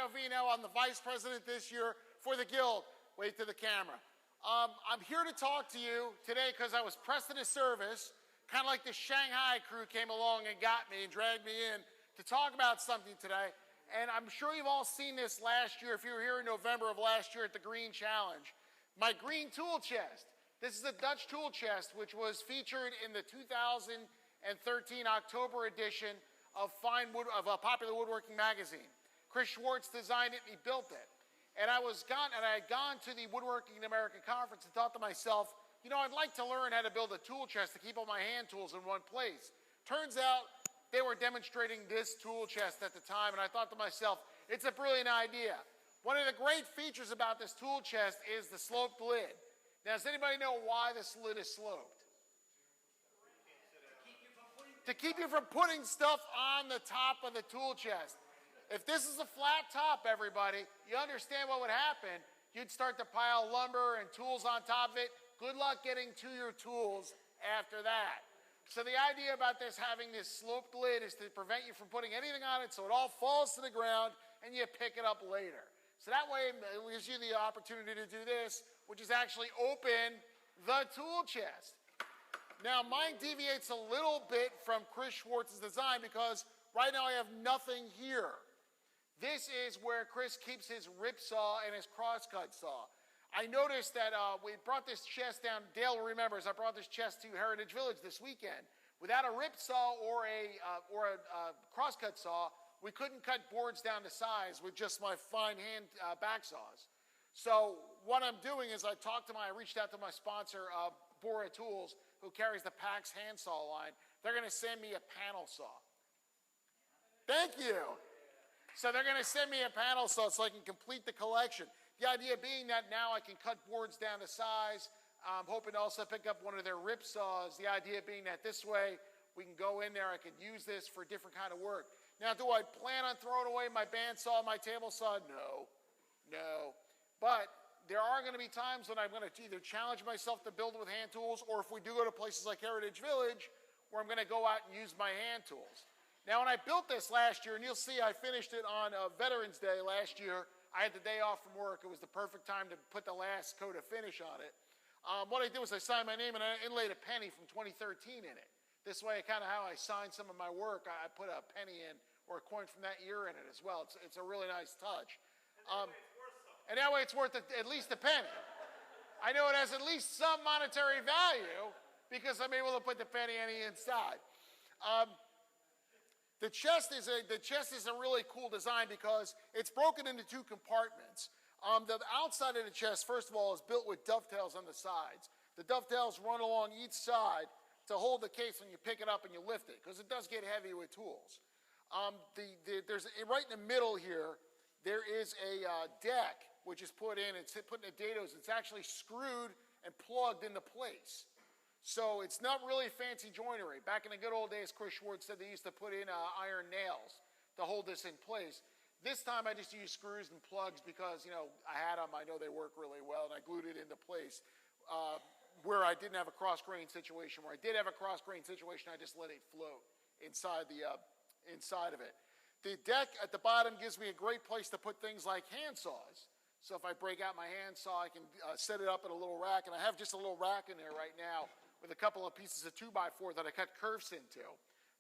Iovino. I'm the vice president this year for the Guild. Wait to the camera. I'm here to talk to you today because I was pressed into service, kind of like the Shanghai crew came along and got me and dragged me in to talk about something today. And I'm sure you've all seen this last year if you were here in November of last year at the Green Challenge. My green tool chest. This is a Dutch tool chest which was featured in the 2013 October edition of a Popular Woodworking magazine. Chris Schwartz designed it and he built it. And I had gone to the Woodworking in America conference and thought to myself, you know, I'd like to learn how to build a tool chest to keep all my hand tools in one place. Turns out they were demonstrating this tool chest at the time, and I thought to myself, it's a brilliant idea. One of the great features about this tool chest is the sloped lid. Now, does anybody know why this lid is sloped? To keep you from putting stuff on the top of the tool chest. If this is a flat top, everybody, you understand what would happen. You'd start to pile lumber and tools on top of it. Good luck getting to your tools after that. So the idea about this having this sloped lid is to prevent you from putting anything on it so it all falls to the ground and you pick it up later. So that way it gives you the opportunity to do this, which is actually open the tool chest. Now mine deviates a little bit from Chris Schwartz's design because right now I have nothing here. This is where Chris keeps his rip saw and his crosscut saw. I noticed that we brought this chest down. Dale remembers I brought this chest to Heritage Village this weekend. Without a rip saw or a crosscut saw, we couldn't cut boards down to size with just my fine hand back saws. So what I'm doing is I reached out to my sponsor, Bora Tools, who carries the PAX handsaw line. They're going to send me a panel saw. Thank you. So they're going to send me a panel saw so I can complete the collection. The idea being that now I can cut boards down to size. I'm hoping to also pick up one of their rip saws. The idea being that this way we can go in there, I can use this for different kind of work. Now, do I plan on throwing away my bandsaw, my table saw? No, no. But there are going to be times when I'm going to either challenge myself to build with hand tools, or if we do go to places like Heritage Village, where I'm going to go out and use my hand tools. Now, when I built this last year, and you'll see I finished it on Veterans Day last year. I had the day off from work. It was the perfect time to put the last coat of finish on it. What I did was I signed my name and I inlaid a penny from 2013 in it. This way, kind of how I signed some of my work, I put a penny in or a coin from that year in it as well. It's a really nice touch. And that way it's worth at least a penny. I know it has at least some monetary value because I'm able to put the penny inside. The chest is a really cool design because it's broken into two compartments. The outside of the chest, first of all, is built with dovetails on the sides. The dovetails run along each side to hold the case when you pick it up and you lift it, because it does get heavy with tools. There's right in the middle here, there is a deck which is put in. It's put in the dados. It's actually screwed and plugged into place. So it's not really fancy joinery. Back in the good old days, Chris Schwartz said they used to put in iron nails to hold this in place. This time I just used screws and plugs because, you know, I had them. I know they work really well, and I glued it into place. Where I didn't have a cross-grain situation. Where I did have a cross-grain situation, I just let it float inside of it. The deck at the bottom gives me a great place to put things like hand saws. So if I break out my hand saw, I can set it up in a little rack, and I have just a little rack in there right now with a couple of pieces of 2x4 that I cut curves into.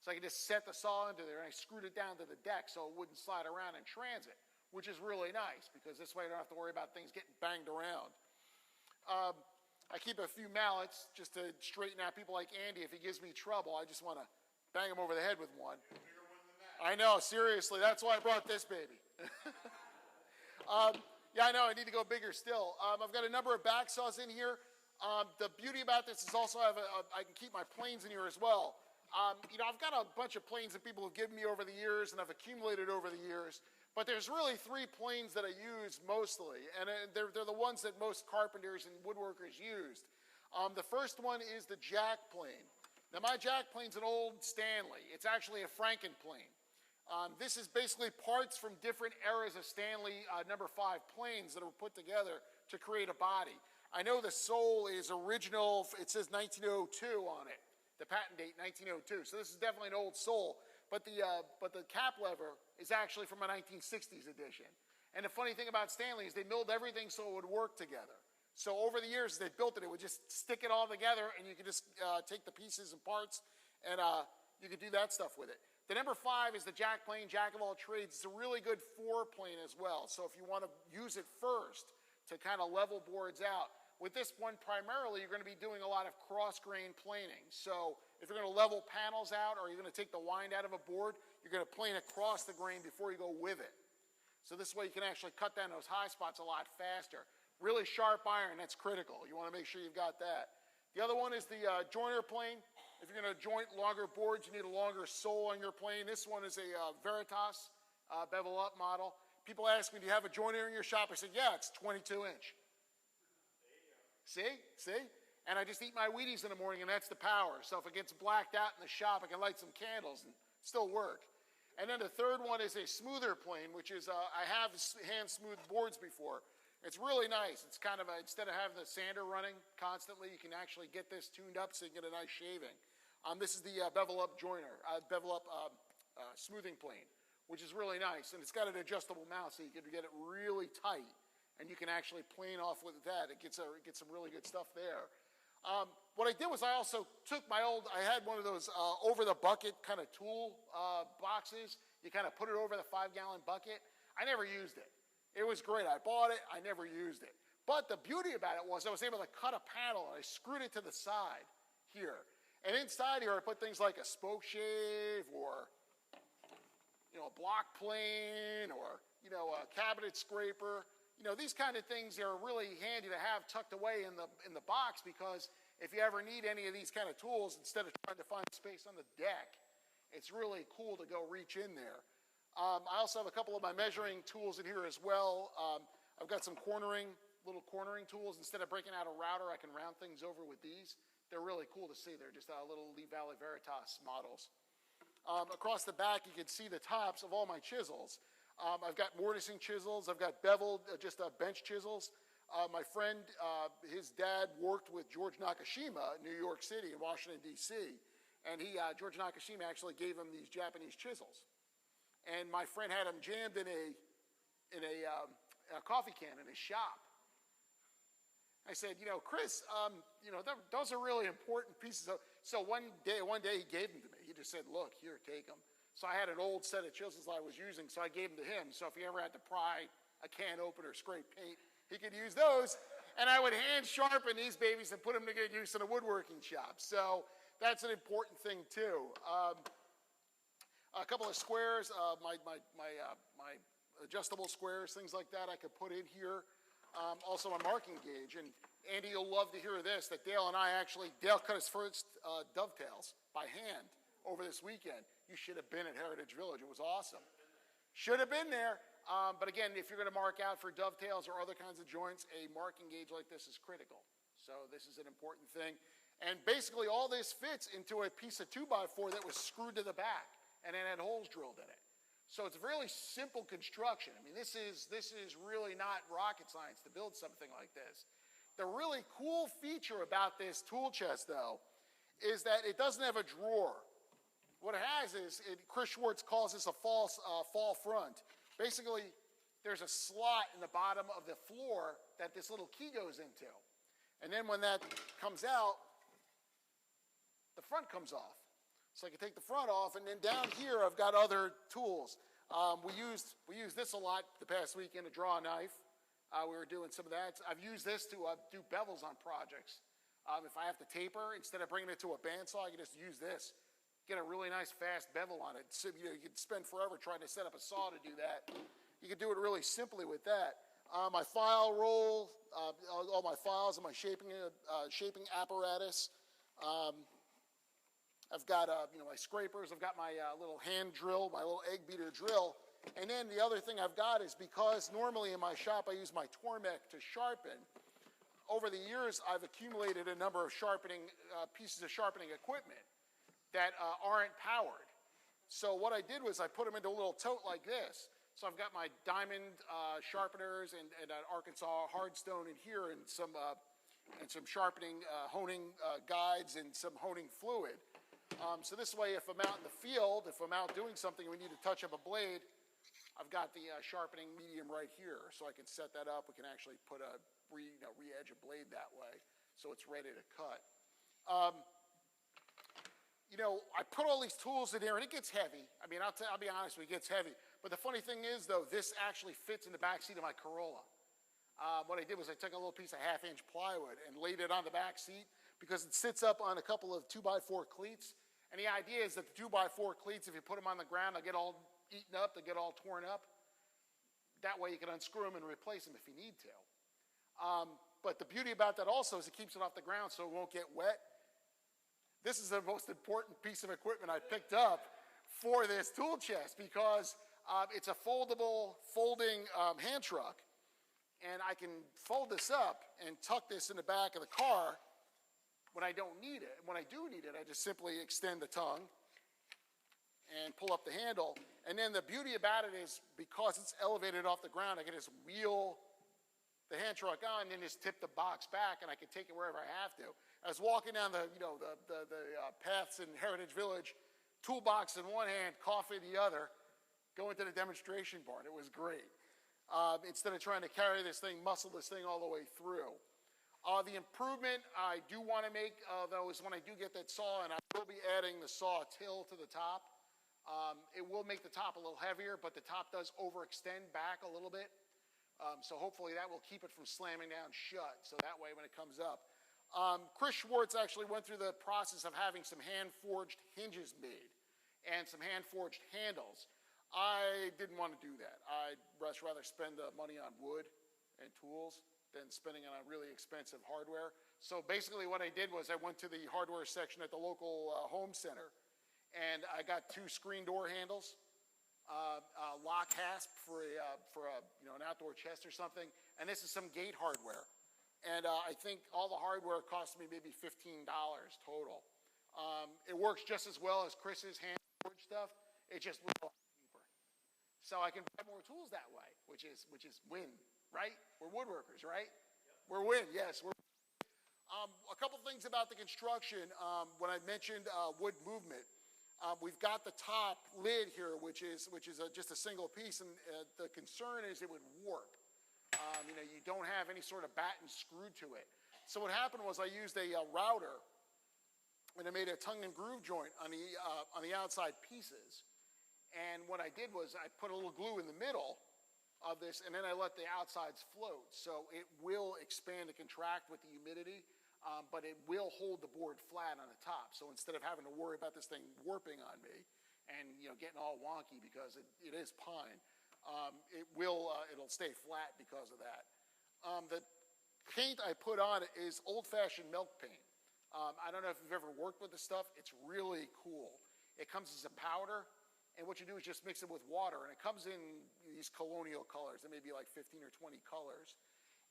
So I can just set the saw into there, and I screwed it down to the deck so it wouldn't slide around in transit, which is really nice because this way I don't have to worry about things getting banged around. I keep a few mallets just to straighten out people like Andy. If he gives me trouble, I just want to bang him over the head with one. I know, seriously. That's why I brought this baby. Yeah, I know. I need to go bigger still. I've got a number of back saws in here. The beauty about this is also I can keep my planes in here as well. You know, I've got a bunch of planes that people have given me over the years and I've accumulated over the years. But there's really three planes that I use mostly, and they're the ones that most carpenters and woodworkers used. The first one is the jack plane. Now my jack plane's an old Stanley. It's actually a Franken plane. This is basically parts from different eras of Stanley number 5 planes that were put together to create a body. I know the sole is original, it says 1902 on it, the patent date 1902, so this is definitely an old sole. But the cap lever is actually from a 1960s edition. And the funny thing about Stanley is they milled everything so it would work together. So over the years, as they built it, it would just stick it all together, and you could just take the pieces and parts, and you could do that stuff with it. The number 5 is the jack plane, jack of all trades. It's a really good 4 plane as well. So if you want to use it first to kind of level boards out, with this one primarily, you're going to be doing a lot of cross-grain planing. So if you're going to level panels out, or you're going to take the wind out of a board, you're going to plane across the grain before you go with it. So this way you can actually cut down those high spots a lot faster. Really sharp iron, that's critical. You want to make sure you've got that. The other one is the joiner plane. If you're going to joint longer boards, you need a longer sole on your plane. This one is a Veritas bevel up model. People ask me, do you have a joiner in your shop? I said, yeah, it's 22 inch. See? And I just eat my Wheaties in the morning, and that's the power. So if it gets blacked out in the shop, I can light some candles and still work. And then the third one is a smoother plane, which is, I have hand-smoothed boards before. It's really nice. It's kind of instead of having the sander running constantly, you can actually get this tuned up so you can get a nice shaving. This is the bevel-up joiner, bevel-up smoothing plane, which is really nice. And it's got an adjustable mouth, so you can get it really tight, and you can actually plane off with that. It gets some really good stuff there. What I did was I also took I had one of those over-the-bucket kind of tool boxes. You kind of put it over the 5-gallon bucket. I never used it. It was great. I bought it. I never used it. But the beauty about it was I was able to cut a panel, and I screwed it to the side here. And inside here, I put things like a spoke shave, or a block plane, or a cabinet scraper. These kind of things are really handy to have tucked away in the box, because if you ever need any of these kind of tools, instead of trying to find space on the deck, it's really cool to go reach in there. I also have a couple of my measuring tools in here as well. I've got some little cornering tools. Instead of breaking out a router, I can round things over with these. They're really cool to see. They're just little Lee Valley Veritas models. Across the back, you can see the tops of all my chisels. I've got mortising chisels. I've got beveled, just bench chisels. My friend, his dad worked with George Nakashima in New York City and Washington, D.C. And George Nakashima actually gave him these Japanese chisels. And my friend had them jammed in a coffee can in his shop. I said, Chris, those are really important pieces. So one day he gave them to me. He just said, look, here, take them. So I had an old set of chisels I was using, so I gave them to him. So if he ever had to pry a can open or scrape paint, he could use those. And I would hand sharpen these babies and put them to good use in a woodworking shop. So that's an important thing too. A couple of squares, my adjustable squares, things like that I could put in here. Also a marking gauge. And Andy, you'll love to hear this, that Dale cut his first dovetails by hand over this weekend. You should have been at Heritage Village. It was awesome. Should have been there. But again, if you're going to mark out for dovetails or other kinds of joints, a marking gauge like this is critical. So this is an important thing. And basically all this fits into a piece of 2x4 that was screwed to the back and then had holes drilled in it. So it's a really simple construction. I mean, this is really not rocket science to build something like this. The really cool feature about this tool chest, though, is that it doesn't have a drawer. What it has is, Chris Schwartz calls this a fall front. Basically, there's a slot in the bottom of the floor that this little key goes into. And then when that comes out, the front comes off. So I can take the front off, and then down here I've got other tools. We used this a lot the past weekend to draw a knife. We were doing some of that. I've used this to do bevels on projects. If I have to taper, instead of bringing it to a bandsaw, I can just use this. Get a really nice fast bevel on it. So, you could spend forever trying to set up a saw to do that. You could do it really simply with that. My file roll, all my files and my shaping apparatus. I've got my scrapers. I've got my little hand drill, my little egg beater drill. And then the other thing I've got is, because normally in my shop I use my Tormek to sharpen, over the years I've accumulated a number of pieces of sharpening equipment that aren't powered. So what I did was I put them into a little tote like this. So I've got my diamond sharpeners and an Arkansas hardstone in here, and some sharpening, honing guides and some honing fluid. So this way, if I'm out in the field, if I'm out doing something and we need to touch up a blade, I've got the sharpening medium right here, so I can set that up. We can actually put a re-edge a blade that way, so it's ready to cut. I put all these tools in here, and it gets heavy. I mean, I'll be honest with you, it gets heavy. But the funny thing is, though, this actually fits in the back seat of my Corolla. What I did was I took a little piece of 1/2-inch plywood and laid it on the back seat because it sits up on a couple of 2x4 cleats. And the idea is that the 2x4 cleats, if you put them on the ground, they'll get all eaten up, they'll get all torn up. That way you can unscrew them and replace them if you need to. But the beauty about that also is it keeps it off the ground so it won't get wet. This is the most important piece of equipment I picked up for this tool chest because it's a folding hand truck. And I can fold this up and tuck this in the back of the car when I don't need it. When I do need it, I just simply extend the tongue and pull up the handle. And then the beauty about it is because it's elevated off the ground, I can just wheel the hand truck on and then just tip the box back and I can take it wherever I have to. I was walking down the paths in Heritage Village, toolbox in one hand, coffee in the other, going to the demonstration barn. It was great. Instead of trying to carry this thing, muscle this thing all the way through. The improvement I do want to make, though, is when I do get that saw, and I will be adding the saw till to the top. It will make the top a little heavier, but the top does overextend back a little bit. So hopefully that will keep it from slamming down shut, so that way when it comes up. Chris Schwartz actually went through the process of having some hand-forged hinges made and some hand-forged handles. I didn't want to do that. I'd much rather spend the money on wood and tools than spending on a really expensive hardware. So basically what I did was I went to the hardware section at the local home center, and I got 2 screen door handles, a lock hasp for an outdoor chest or something, and this is some gate hardware. And I think all the hardware cost me maybe $15 total. It works just as well as Chris's hand-forged stuff. It just was a lot cheaper. So I can buy more tools that way, which is win, right? We're woodworkers, right? Yep. We're win, yes. A couple things about the construction. When I mentioned wood movement, we've got the top lid here, which is just a single piece, and the concern is it would warp. You don't have any sort of batten screwed to it. So what happened was I used a router, and I made a tongue and groove joint on the outside pieces. And what I did was I put a little glue in the middle of this, and then I let the outsides float. So it will expand and contract with the humidity, but it will hold the board flat on the top. So instead of having to worry about this thing warping on me and getting all wonky because it is pine, it'll stay flat because of that. The paint I put on is old-fashioned milk paint. I don't know if you've ever worked with this stuff. It's really cool. It comes as a powder. And what you do is just mix it with water, and it comes in these colonial colors. There may be like 15 or 20 colors.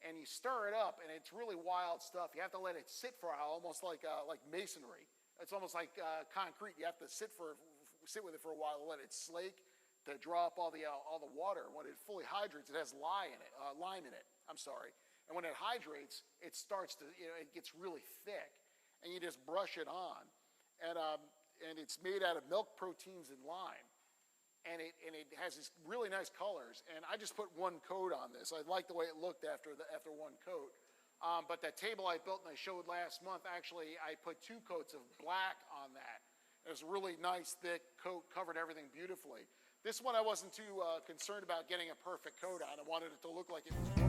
And you stir it up, and it's really wild stuff. You have to let it sit for a while, almost like masonry. It's almost like concrete. You have to sit with it for a while to let it slake, to draw up all the water. When it fully hydrates, it has lime in it. I'm sorry. And when it hydrates, it starts to, it gets really thick, and you just brush it on. And it's made out of milk proteins and lime. And it has these really nice colors. And I just put 1 coat on this. I liked the way it looked after 1 coat. But that table I built and I showed last month, actually, I put 2 coats of black on that. It was a really nice, thick coat, covered everything beautifully. This one I wasn't too concerned about getting a perfect coat on. I wanted it to look like it was